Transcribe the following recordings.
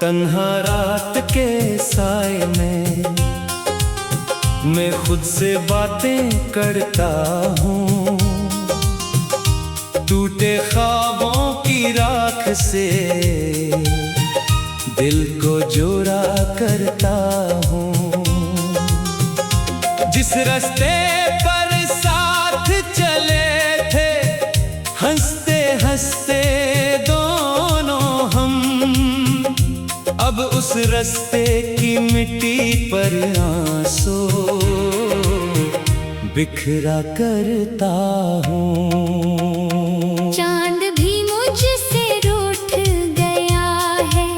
तन्हा रात के साए में मैं खुद से बातें करता हूँ। टूटे ख्वाबों की राख से दिल को जोड़ा करता हूँ। जिस रास्ते पर साथ चले थे हंसते हंसते दोनों हम, अब उस रास्ते की मिट्टी पर आंसू बिखरा करता हूँ। चांद भी मुझसे रूठ गया है,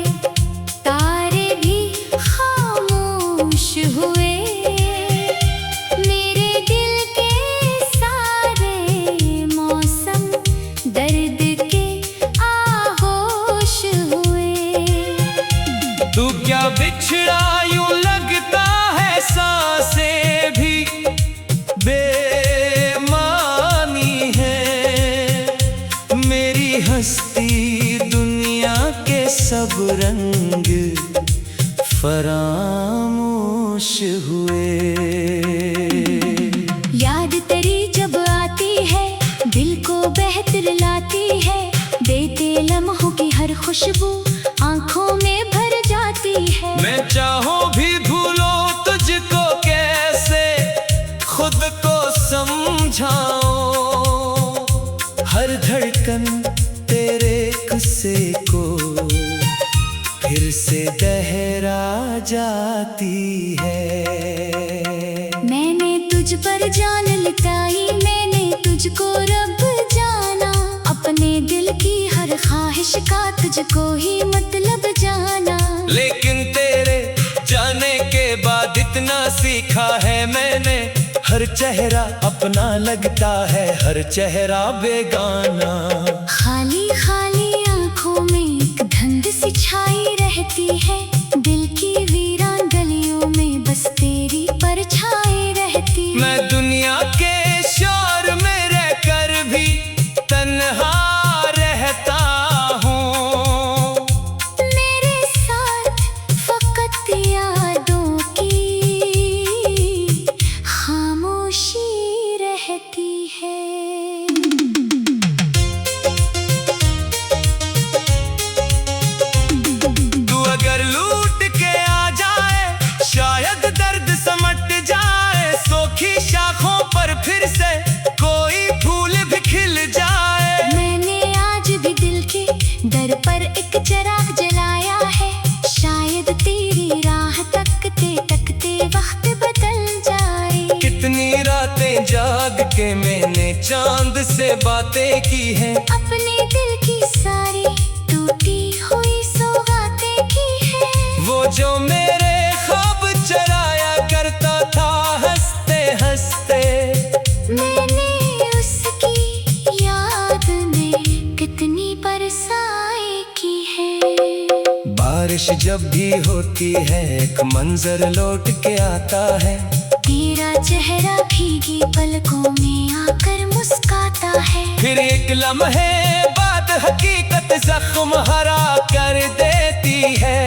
तारे भी खामोश हुए, मेरे दिल के सारे मौसम दर्द के आगोश हुए। तू क्या बिछड़ा यूं लगता है सांसें भी बेमानी है, मेरी हस्ती दुनिया के सब रंग फरामोश हुए। याद तेरी जब आती है दिल को बेहतर लाती है, देते लम्हों की हर खुशबू आंखों में भर जाती है। मैं चाहूं भी भूलो तुझको कैसे खुद को समझाओ, हर धड़कन तेरे किस्से को फिर से दोहरा जाती है। मैंने तुझ पर जान लुटाई, मैंने तुझको रब जाना, अपने दिल की हर ख्वाहिश का तुझको ही मतलब जाना। लेकिन तेरे जाने के बाद इतना सीखा है मैंने, हर चेहरा अपना लगता है, हर चेहरा बेगाना। खाली खाली आंखों में एक धुंध सी छाई रहती है, दिल की वीरान गलियों में बस तेरी परछाई रहती है। मैं दुनिया के शोर में रहकर भी तन्हा रहता हूँ, मेरे साथ फकत यादों की खामोशी रहती है। तू अगर लूट के आ जाए शायद दर्द समट जाए, सोखी शाखों पर फिर से कोई फूल भी खिल जाए। मैंने आज भी दिल के दर पर एक चिराग जलाया है, शायद तेरी राह तकते तकते वक्त बदल जाए। कितनी रातें जाग के मैंने चांद से बातें की हैं, अपने दिल की सारी टूटी हुई सौगातें की है। वो जो मेरे ख्वाब चराया करता था हंसते हंसते, मैंने उसकी याद में कितनी बरसाएं की है। बारिश जब भी होती है एक मंजर लौट के आता है, तेरा चेहरा भीगी पलकों में आकर मुस्काता है। फिर एक लम्हे बाद हकीकत जख्म हरा कर देती है,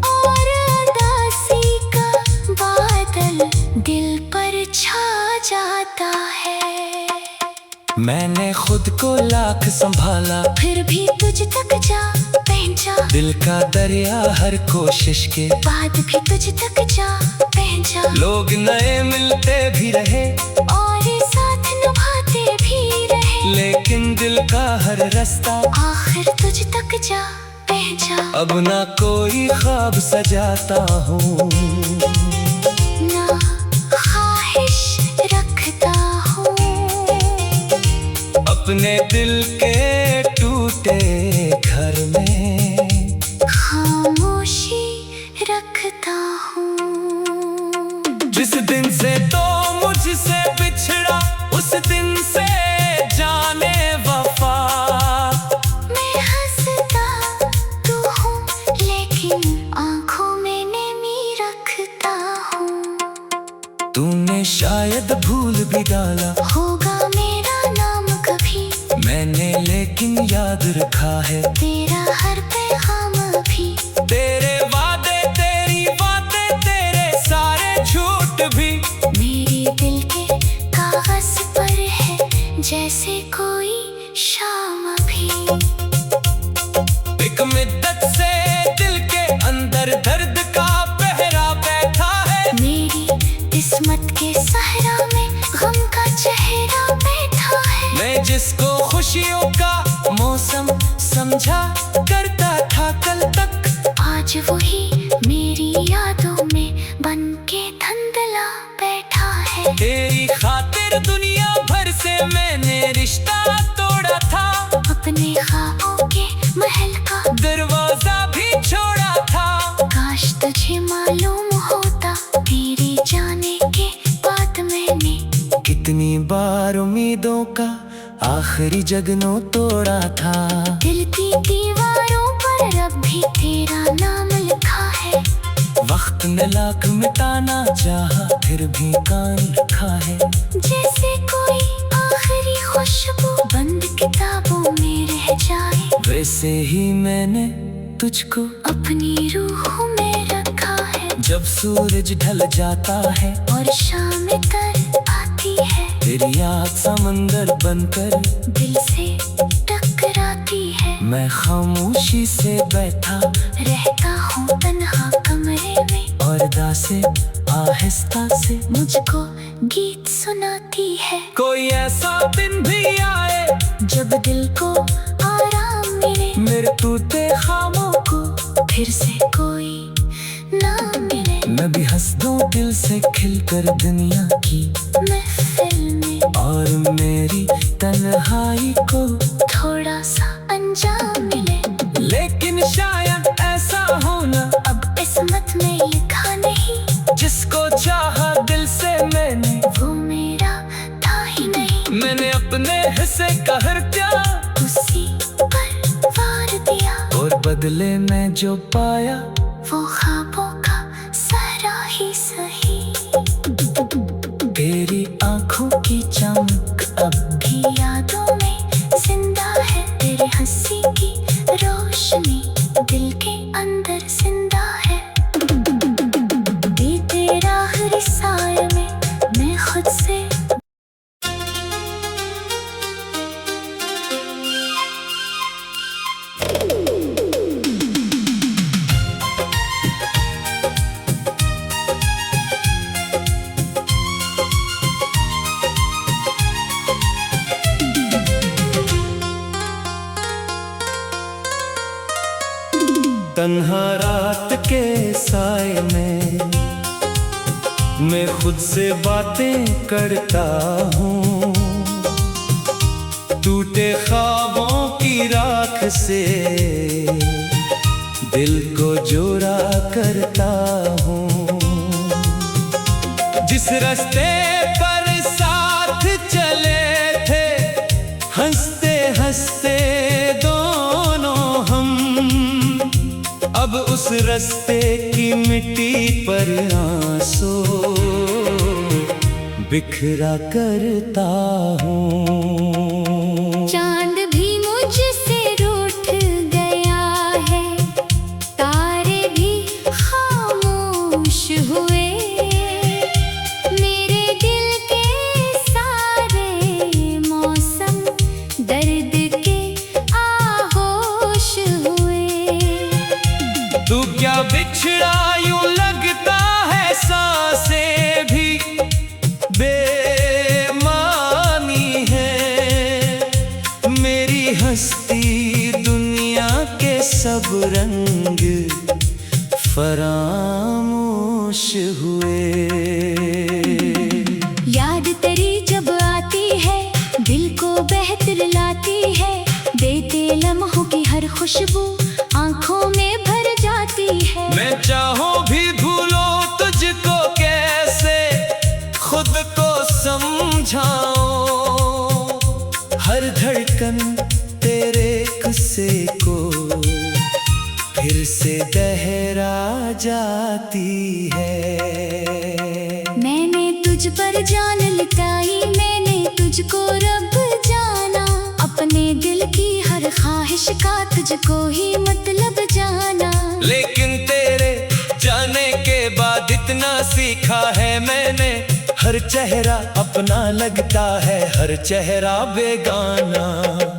और उदासी का बादल दिल पर छा जाता है। मैंने खुद को लाख संभाला फिर भी तुझ तक जा पहुंचा, दिल का दरिया हर कोशिश के बाद भी तुझ तक जा पहुंचा। लोग नए मिलते भी रहे और साथ निभाते भी रहे, लेकिन दिल का हर रास्ता आखिर तुझ तक जा पहुंचा। अब ना कोई ख्वाब सजाता हूँ, ना ख्वाहिश रखता हूँ, अपने दिल के टूटे घर में खामोशी रखता हूँ। जिस दिन से तो मुझसे बिछड़ा उस दिन से जाने वफा, मैं हंसता तू हूँ लेकिन आंखों में नमी रखता हूँ। तूने शायद भूल भी डाला होगा मेरा नाम कभी, मैंने लेकिन याद रखा है तेरा हर पैगाम भी। जैसे कोई शाम भी। एक मिद्दत से दिल के अंदर दर्द का पहरा बैठा है। मेरी किस्मत के सहरा में गम का चेहरा बैठा है। मैं जिसको खुशियों का मौसम समझा करता था कल तक, आज वही मेरी यादों में बन के धंधला बैठा है। तेरी खातिर दुनिया भर से मैंने रिश्ता तोड़ा था। अपने ख्वाबों के महल का दरवाजा भी छोड़ा था। काश तुझे मालूम होता तेरे जाने के बाद मैंने कितनी बार उम्मीदों का आखिरी जगनों तोड़ा था। दिल की दीवारों पर अब भी तेरा नाम लिखा है। वक्त ने लाख मिटाना चाहा फिर भी कान रखा है। जैसे कोई आखिरी खुशबू बंद किताबों में रह जाए, वैसे ही मैंने तुझको अपनी रूह में रखा है। जब सूरज ढल जाता है और शाम कर आती है, तेरी याद समंदर बनकर दिल से टकराती है। मैं खामोशी से बैठा रहता हूँ तन्हा कमरे में, और दासे आहिस्ता से मुझको गीत सुनाती है। कोई ऐसा दिन भी आए जब दिल को आराम मिले, मेरे टूटे ख्वाबों को फिर से कोई ना मिले। मैं भी हंस दूं दिल से खिलकर दुनिया की महफिल में, और मेरी तन्हाई को थोड़ा सा अंजाम मिले। लेकिन शायद ऐसा हो ना, अब किस्मत में लिखा नहीं, जिसको चाहा दिल से मैंने वो मेरा था ही नहीं। मैंने अपने हिस्से का हर प्यार उसी पर वार दिया, और बदले में जो पाया वो ख्वाबों का सहरा ही सही। तेरी आंखों की चमक अब भी यादों में जिंदा है। तेरी हंसी की रोशनी दिल के अंदर जिंदा है। बीते आखिरी साए में मैं खुद से तन्हा रात के साए में मैं खुद से बातें करता हूँ। टूटे ख्वाबों की राख से दिल को जोड़ा करता हूँ। जिस रास्ते पर साथ चले थे हंसते हंसते दोनों हम, अब उस रास्ते की मिट्टी पर आंसू बिखरा करता हूँ। चांद भी मुझसे रूठ गया है, तारे भी खामोश हुए। मेरे दिल के सारे मौसम दर्द के आगोश हुए। तू क्या बिछड़ा यूं लगता है सांसें भी बेमानी है। मेरी हस्ती दुनिया के सब रंग फरामोश हुए। याद तेरी जब आती है दिल को बेहतर लाती है। देते लम्हों की हर खुशबू आंखों में भर जाती है। मैं चाहूं भी भूलो तुझको कैसे खुद को समझाऊं। हर धड़कन तेरे किस्से को फिर से दोहरा जाती है। मैंने तुझ पर जान लुटाई, मैंने तुझको रब जाना। अपने दिल की हर ख्वाहिश का तुझको ही मतलब जाना। लेकिन तेरे जाने के बाद इतना सीखा है मैंने, हर हर चेहरा अपना लगता है, हर चेहरा बेगाना।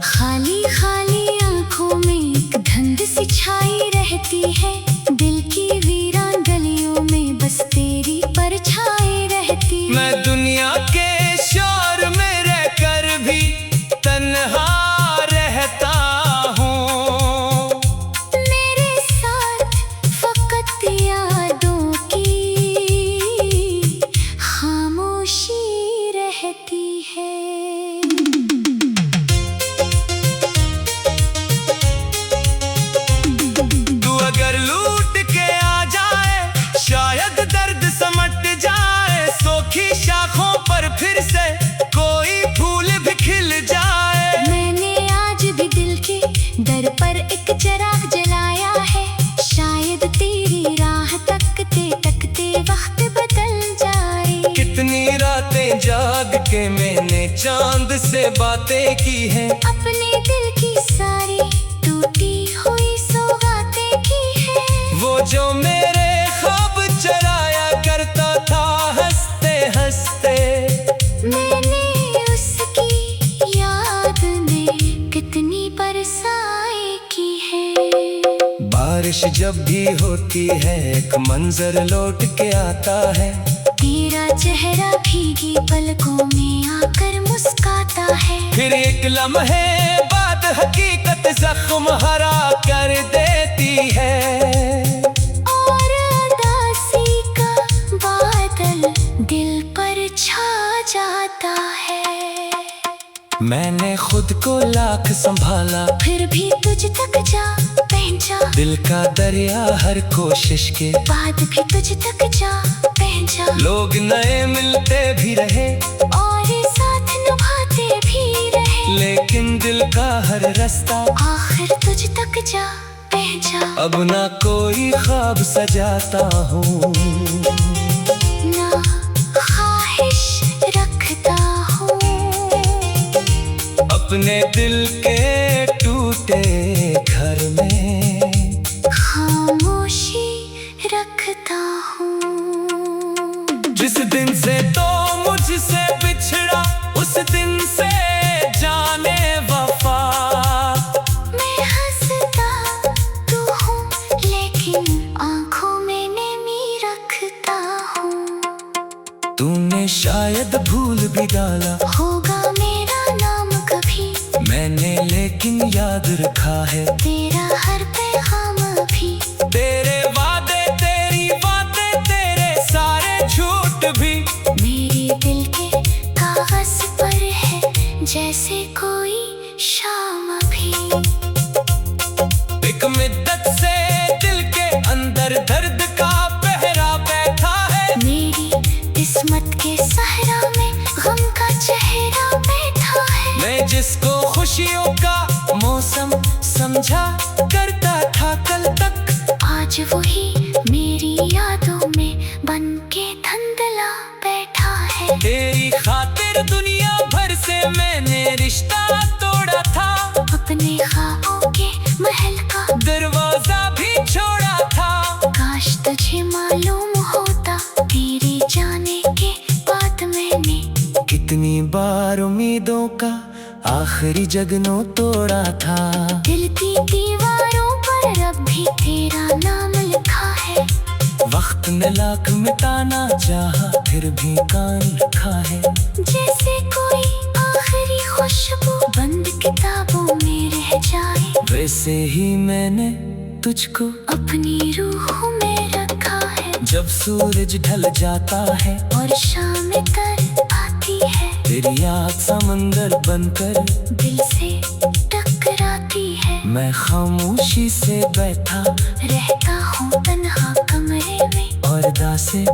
खाली खाली आंखों में एक धुंध सी छाई रहती है, दिल की वीरान गलियों में बस तेरी परछाई रहती है। मैं दुनिया के शोर में रहकर भी तन्हा रहता हूँ, मेरे साथ फकत यादों की खामोशी रहती है। तू अगर लूट के आ जाए, शायद दर्द समट जाए, सोखी शाखों पर फिर से कोई फूल भी खिल जाए। मैंने आज भी दिल के दर पर एक चिराग जलाया है, शायद तेरी राह तकते तकते वक्त बदल जाए। कितनी रातें जाग के मैंने चांद से बातें की हैं, अपने दिल की सारी टूटी हुई सौगातें की है। वो जो मेरे ख्वाब चराया करता था हंसते हंसते। मैंने उसकी याद में कितनी बरसाएं की है। बारिश जब भी होती है एक मंजर लौट के आता है, तेरा चेहरा भीगी पलकों में आकर मुस्काता है। फिर एक लम्हे बाद हकीकत जख्म हरा कर देती है। और उदासी का बादल दिल पर छा जाता है। मैंने खुद को लाख संभाला, फिर भी तुझ तक जा पहुंचा, दिल का दरिया हर कोशिश के बाद भी तुझ तक जा पहुंचा। लोग नए मिलते भी रहे और साथ निभाते भी रहे, लेकिन दिल का हर रास्ता आखिर तुझ तक जा पहुंचा। अब ना कोई ख्वाब सजाता हूँ, ना ख्वाहिश रखता हूँ, अपने दिल के टूटे घर में खामोशी रखता हूँ। जिस दिन से तो मुझसे बिछड़ा, उस दिन से जाने वफा। मैं हंसता तू हूँ, लेकिन आंखों में नमी रखता हूँ। तूने शायद भूल भी डाला होगा मेरा नाम कभी, मैंने लेकिन याद रखा है तेरा हर पैगाम भी। तेरे वादे तेरी बातें तेरे सारे झूठ भी मेरे दिल के कागज पर है जैसे कोई शाम भी। एक मिद्दत से दिल के अंदर दर्द का पहरा बैठा है, मेरी किस्मत के सहरा में गम का चेहरा बैठा है। मैं जिसको खुशियों का मौसम समझा करता था कल तक, आज वही मेरी यादों में बन के धंधला बैठा है। तेरी खातिर दुनिया भर से मैंने रिश्ता तोड़ा था, अपने ख्वाबों के महल का दरवाजा भी छोड़ा था। काश तुझे मालूम होता, तेरे जाने के बाद मैंने कितनी बार उम्मीदों का आखिरी जगनों तोड़ा था। दिल की दीवारों पर अब भी तेरा नाम लिखा है। वक्त ने लाख मिटाना चाहा, फिर भी कायम रखा है। जैसे कोई आखिरी खुशबू बंद किताबों में रह जाए, वैसे ही मैंने तुझको अपनी रूह में रखा है। जब सूरज ढल जाता है और शाम तर आती है, तेरी याद समंदर बनकर दिल से टकराती है। मैं खामोशी से बैठा रहता हूँ तन्हा कमरे में, और दासे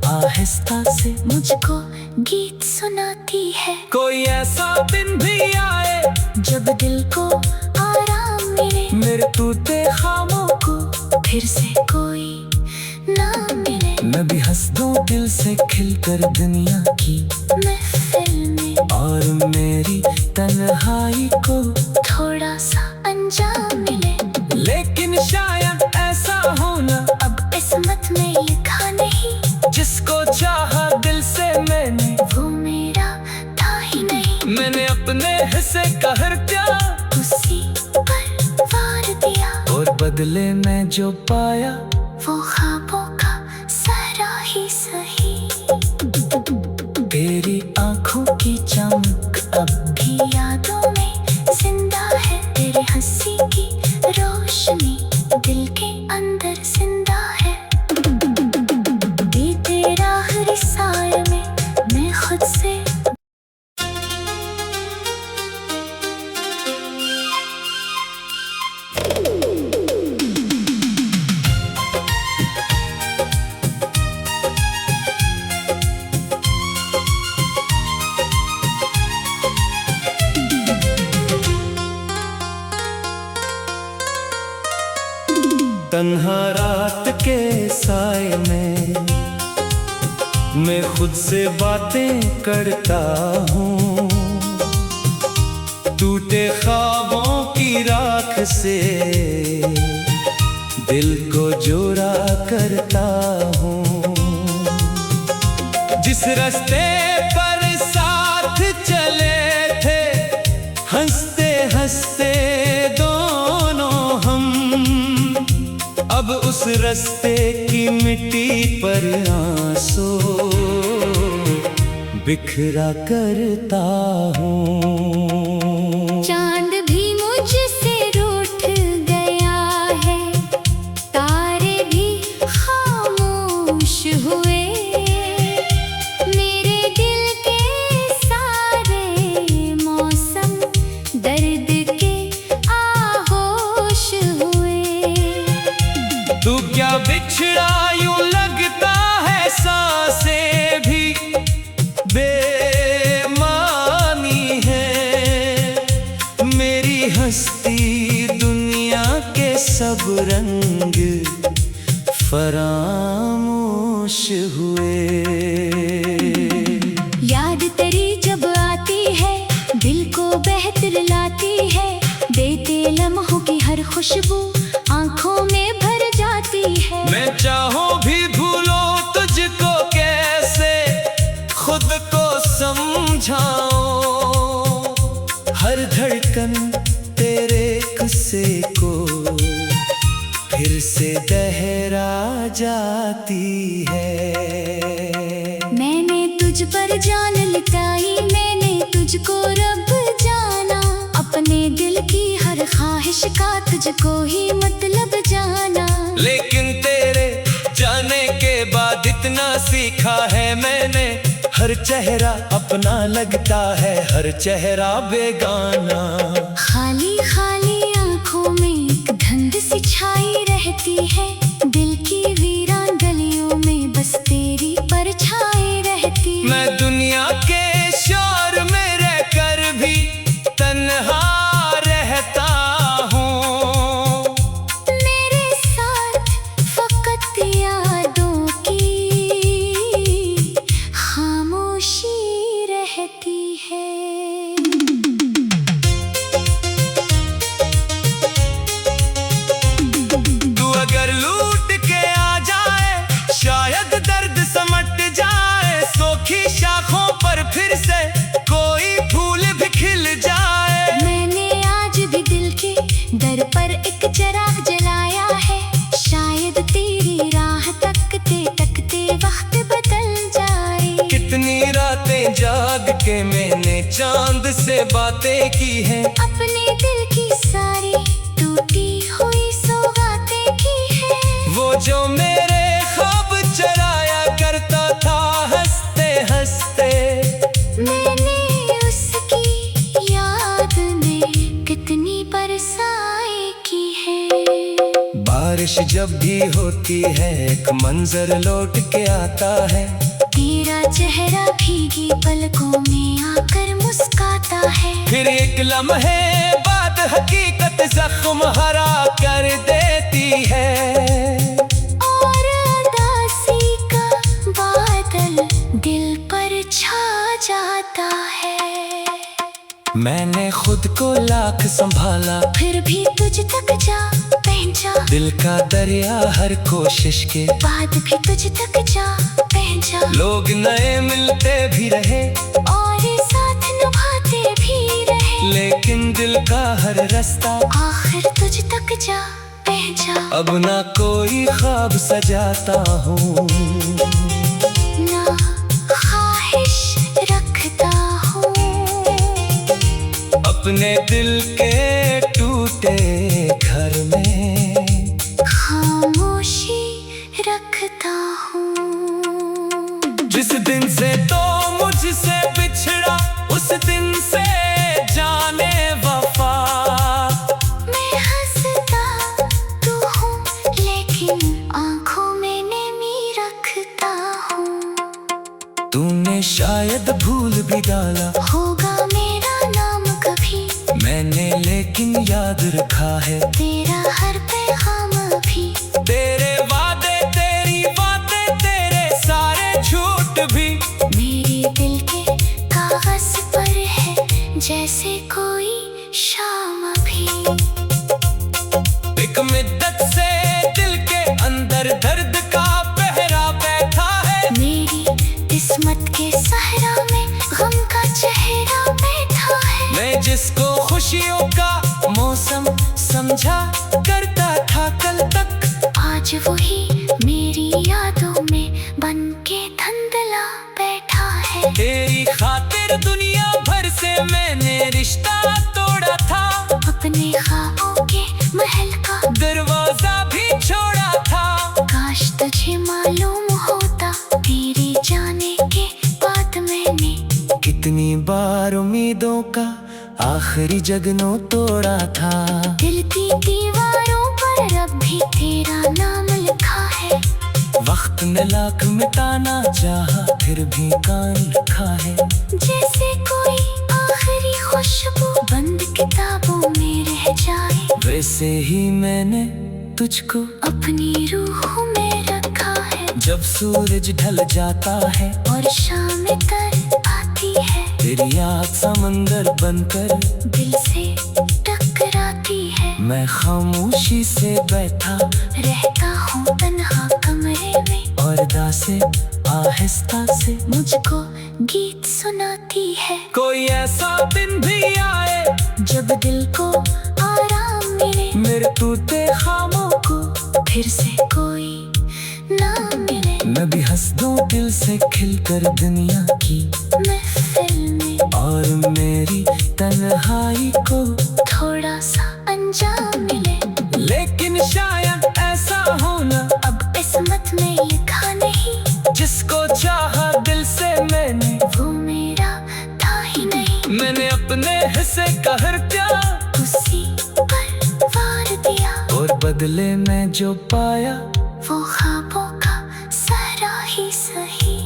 आहिस्ता से मुझको गीत सुनाती है। कोई ऐसा दिन भी आए जब दिल को आराम मिले, मेरे टूटे खामों को फिर से कोई ना मिले। मैं भी हंस दूं दिल से खिलकर दुनिया की महफिल में, और मेरी तन्हाई को थोड़ा सा अंजाम मिले। लेकिन शायद ऐसा होना अब किस्मत में लिखा नहीं, जिसको चाहा दिल से मैंने मैंने अपने हिस्से का हर प्यार उसी पर वार दिया, और बदले में जो पाया वो ख्वाबों का सारा ही सही। तेरी आंखों की चमक अब भी यादों में जिंदा है, तेरी हंसी की रोशनी दिल के अंदर जिंदा है। बीते आखिरी साए में मैं खुद से तन्हा रात के साए में मैं खुद से बातें करता हूँ। टूटे ख्वाबों की राख से दिल को जोड़ा करता हूँ। जिस रास्ते पर साथ चले थे हंसते हंसते दोनों हम, अब उस रास्ते की मिट्टी पर आंसू बिखरा करता हूँ। चांद भी मुझसे रूठ गया है, तारे भी खामोश हुए, मेरे दिल के सारे मौसम दर्द के आगोश हुए। तू क्या बिछड़ा यूं लगता है सांसें भी बेमानी है। मेरी हस्ती दुनिया के सब रंग फरामोश हुए। याद तेरी जब आती है दिल को बेहतर लाती है, देते लम्हों की हर खुशबू आंखों में भर जाती है। मैं चाहूं भी भूलो तुझको कैसे खुद को समझाऊं, हर धड़कन तेरे किस्से को फिर से दोहरा जाती है। मैंने तुझ पर जान लुटाई, मैंने तुझको रब जाना, अपने दिल की हर ख्वाहिश का तुझको ही मतलब जाना। लेकिन तेरे जाने के बाद इतना सीखा है मैंने, हर चेहरा अपना लगता है, हर चेहरा बेगाना। खाली खाली आंखों में एक धुंध सी छाई रहती है, दिल की वीरान गलियों में बस तेरी परछाई रहती है। मैं दुनिया के शोर में रहकर भी तन्हा रहता हूँ। मेरे साथ फकत यादों की खामोशी रहती है। तू अगर लूट के आ जाए शायद दर्द समट जाए, सूखी शाखों पर फिर से कोई फूल भी खिल जाए। मैंने आज भी दिल के दर पर एक चिराग जलाया है, शायद तेरी राह तकते तकते वक्त बदल जाए। कितनी रातें जाग के मैंने चांद से बातें की हैं, अपने दिल की सारी टूटी हुई सौगातें की है। वो जो मेरे ख्वाब चराया करता था हंसते हंसते। मैंने उसकी याद में कितनी बरसाई की है। बारिश जब भी होती है एक मंजर लौट के आता है, तेरा चेहरा भीगी पलकों में आकर मुस्काता है। फिर एक लम्हे बाद हकीकत जख्म हरा कर देती है। और उदासी का बादल दिल पर छा जाता है। मैंने खुद को लाख संभाला, फिर भी तुझ तक जा पहुंचा, दिल का दरिया हर कोशिश के बाद भी तुझ तक जा पहुंचा। लोग नए मिलते भी रहे और साथ निभाते दिल का हर रास्ता आखिर तुझ तक जा पहुंचा। अब ना कोई ख्वाब सजाता हूँ, ना ख्वाहिश रखता हूँ, अपने दिल के टूटे घर में खामोशी रखता हूँ। जिस दिन से तो मुझसे बिछड़ा उस दिन से जाने वफा। मैं हंसता तू हूँ लेकिन आंखों में नमी रखता हूँ। तूने शायद भूल भी डाला होगा मेरा नाम कभी, मैंने लेकिन याद रखा है तेरा हर पैगाम भी। तेरे वादे तेरी बातें तेरे सारे झूठ भी मेरे दिल के कागज पर है जैसे कोई शाम भी। एक मिद्दत से दिल के अंदर दर्द का पहरा बैठा है, मेरी किस्मत के सहरा में गम का चेहरा बैठा है। मैं जिसको खुशियों का मौसम समझा करता था कल तक, आज वही मेरी यादों में बन के धंधला बैठा है। तेरी खातिर दुनिया भर से मैंने रिश्ता तोड़ा था, अपने ख्वाबों के महल का दरवाजा भी छोड़ा था। काश तुझे मालूम होता तेरे जाने के बाद मैंने कितनी बार उम्मीदों का आखिरी जगनो तोड़ा था। दिल की दीवारों पर अब भी तेरा नाम लिखा है। वक्त ने लाख मिटाना चाहा फिर भी कान रखा है, जैसे कोई आखिरी खुशबू बंद किताबों में रह जाए, वैसे ही मैंने तुझको अपनी रूह में रखा है। जब सूरज ढल जाता है और शाम तर आती है, तेरी याद समंदर बनकर दिल से टकराती है। मैं खामोशी से बैठा रहता हूँ तन्हा कमरे में और दासे आहिस्ता से मुझको गीत सुनाती है। कोई ऐसा दिन भी आए जब दिल को आराम मिले, मेरे टूटे खामों को फिर से कोई ना मिले। मैं भी हंस दूं दिल से खिलकर दुनिया की महफिल में और मेरी तन्हाई को थोड़ा सा अंजाम मिले। लेकिन शायद ऐसा होना अब किस्मत में लिखा नहीं, जिसको चाहा दिल से मैंने वो मेरा था ही नहीं। मैंने अपने हिस्से का हर प्यार उसी पर वार दिया और बदले में जो पाया वो ख्वाबों का सारा ही सही।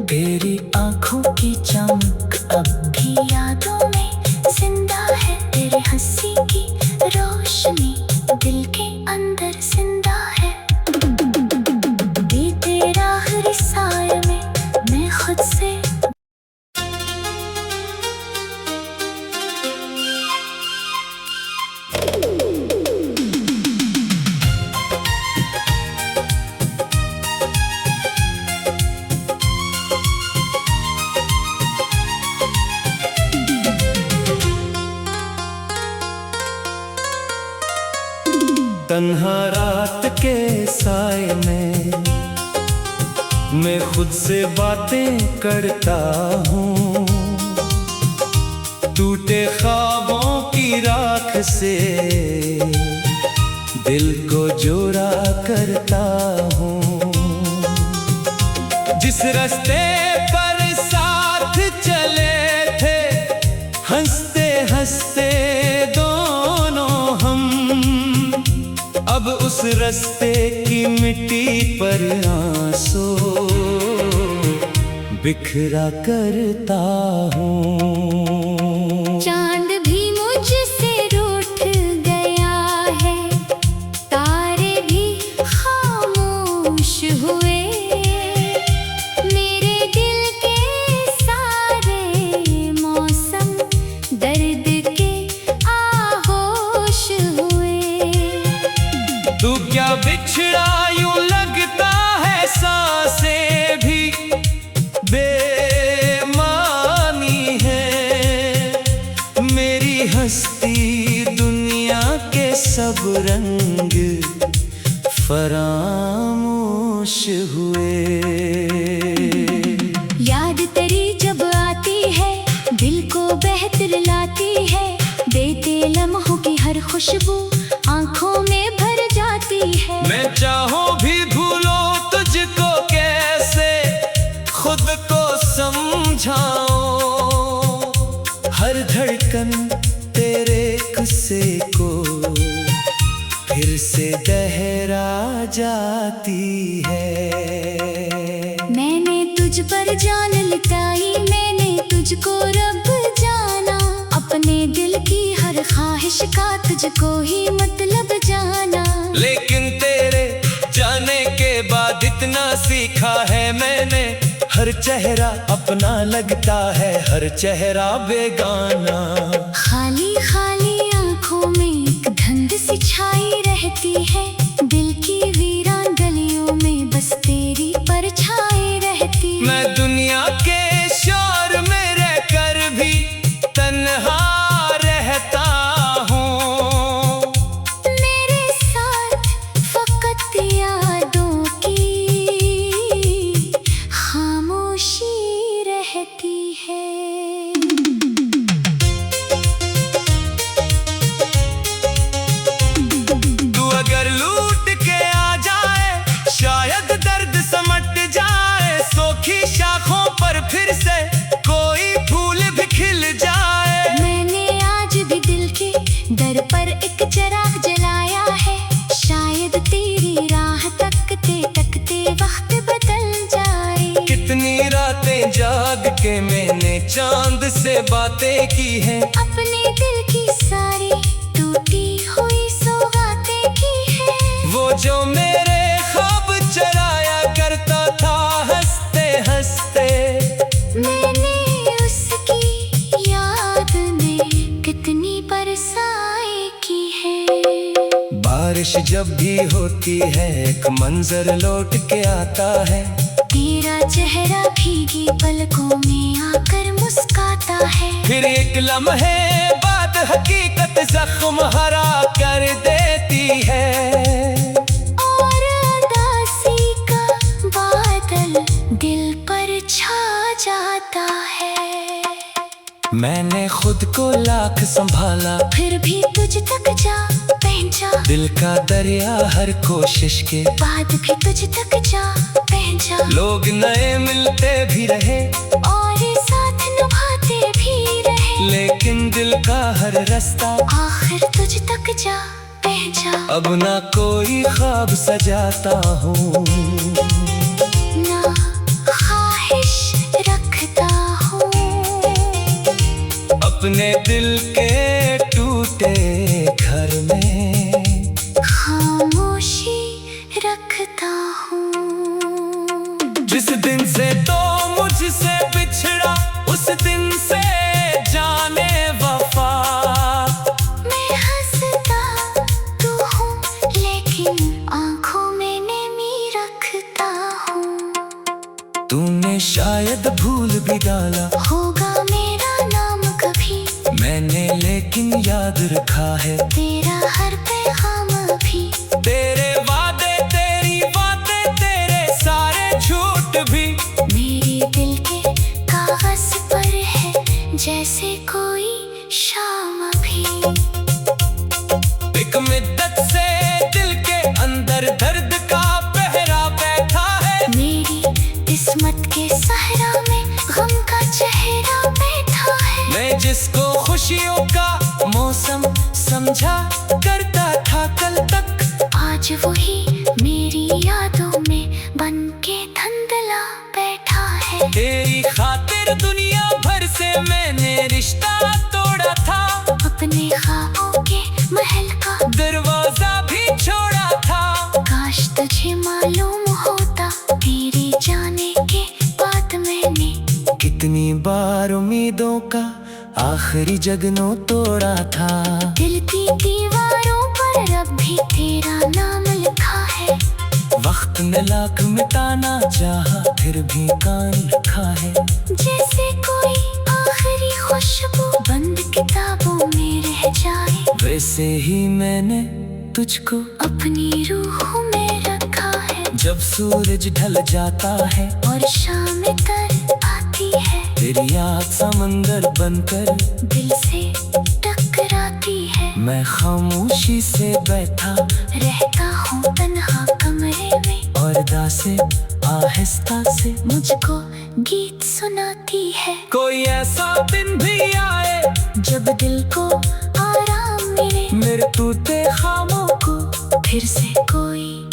तेरी आंखों की चमक अब भी यादों में जिंदा है, तेरे हंसी की रोशनी दिल के अंदर जिंदा है। बीते आखिरी साल में मैं खुद से तन्हा रात के साए में मैं खुद से बातें करता हूँ, टूटे ख्वाबों की राख से दिल को जोड़ा करता हूँ। जिस रास्ते पर साथ चले थे हंसते हंसते दोनों हम, अब उस रास्ते की मिट्टी पर आंसू बिखरा करता हूँ। चांद भी मुझसे रूठ गया है, तारे भी खामोश हुए, मेरे दिल के सारे मौसम दर्द के आगोश हुए। तू क्या बिछड़ा यूं लगता है सांसें भी बेमानी है, सब रंग फरामोश हुए। याद तेरी जब आती है दिल को बेहतर लाती है, देते लम्हों की हर खुशबू आंखों में भर जाती है। मैं चाहूं भी भूलो तुझको कैसे, खुद को समझाओ, हर धड़कन तेरे किस्से को फिर से दोहरा जाती है। मैंने तुझ पर जान लुटाई, मैंने तुझको रब जाना, अपने दिल की हर ख्वाहिश का तुझको ही मतलब जाना। लेकिन तेरे जाने के बाद इतना सीखा है मैंने, हर चेहरा अपना लगता है, हर चेहरा बेगाना। खाली खाली आंखों में एक धुंध सी छाई रहती है, दिल की वीरान गलियों में बस तेरी परछाई रहती। मैं दुनिया के शोर में रहकर भी तन्हा रहता हूँ, मेरे साथ फकत यादों की खामोशी रहती है। तू अगर लूट के आ जाए शायद दर्द समट जाए, सूखी शाखों पर फिर से कोई फूल भी खिल जाए। मैंने आज भी दिल के दर पर एक चिराग जलाया है, शायद तेरी राह तकते तकते वक्त बदल जाए। कितनी रातें जाग के मैंने चांद से बातें की हैं, अपने दिल की सारी टूटी हुई सौगातें की है। वो जो मेरे ख्वाब चराया करता था हंसते हंसते, मैंने उसकी याद में कितनी बरसाई की है। बारिश जब भी होती है एक मंजर लौट के आता है, तेरा चेहरा भीगी पलकों में आकर मुस्काता है। फिर एक लम्हे बाद हकीकत जख्म हरा कर देती है, और उदासी का बादल दिल पर छा जाता है। मैंने खुद को लाख संभाला, फिर भी तुझ तक जा पहुंचा, दिल का दरिया हर कोशिश के बाद भी तुझ तक जा पहुंचा। लोग नए मिलते भी रहे और साथ निभाते भी रहे, लेकिन दिल का हर रास्ता आखिर तुझ तक जा पहुंचा। अब ना कोई ख्वाब सजाता हूँ, ना ख्वाहिश रखता हूँ, अपने दिल के टूटे घर में खामोशी रखता हूँ। जिस दिन से तो मुझसे बिछड़ा उस दिन से जाने वफा, मैं हंसता तू हूँ लेकिन आंखों में नमी रखता हूँ। तूने शायद भूल भी डाला होगा मेरा नाम कभी, मैंने लेकिन याद रखा है तेरा हर पैगाम भी। तेरे वादे तेरी बातें तेरे सारे झूठ भी, मेरे दिल के कागज पर है जैसे कोई शाम भी। एक मिद्दत से दिल के अंदर दर्द का पहरा बैठा है, मेरी किस्मत के सहरा में गम का चेहरा बैठा है। मैं जिसको खुशियों का मौसम समझा करता था कल तक, आज वही मेरी यादों में बन के धुंधला बैठा है। तेरी खातिर दुनिया भर से मैंने रिश्ता तोड़ा था, अपने ख्वाबों के महल का दरवाजा भी छोड़ा था। काश तुझे मालूम होता तेरे जाने के बाद मैंने कितनी बार उम्मीदों का आखिरी जगनों तोड़ा था। दिल की दीवारों पर अब भी तेरा नाम लिखा है। वक्त ने लाख मिटाना चाहा फिर भी कान रखा है। जैसे कोई आखिरी खुशबू बंद किताबों में रह जाए, वैसे ही मैंने तुझको अपनी रूह में रखा है। जब सूरज ढल जाता है और शाम तर आती है, तेरी याद समंदर बनकर दिल से टकराती है। मैं खामोशी से बैठा रहता हूँ तन्हा कमरे में, और दासे आहिस्ता से मुझको गीत सुनाती है। कोई ऐसा दिन भी आए जब दिल को आराम मिले, मेरे टूटे खामों को फिर से कोई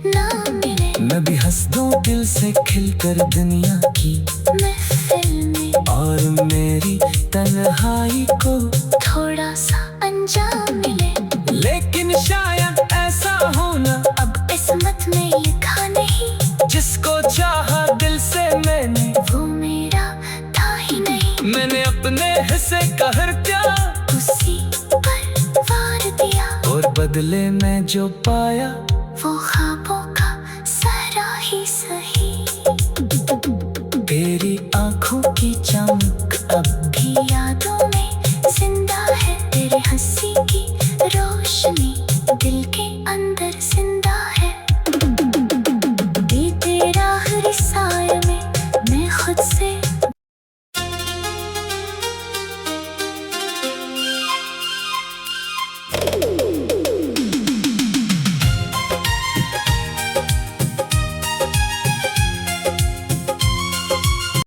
ना मिले। मैं भी हंस दूं दिल से खिलकर दुनिया की महफिल में, और मेरी तन्हाई को थोड़ा सा अंजाम मिले। लेकिन शायद ऐसा होना अब किस्मत में लिखा नहीं, जिसको चाहा दिल से मैंने वो मेरा था ही नहीं। मैंने अपने हिस्से का हर प्यार उसी पर वार दिया, और बदले में जो पाया वो ख्वाबों का सारा ही सही। तेरी आंखों की चमक अब भी यादों में जिंदा है, तेरे हंसी की रोशनी दिल के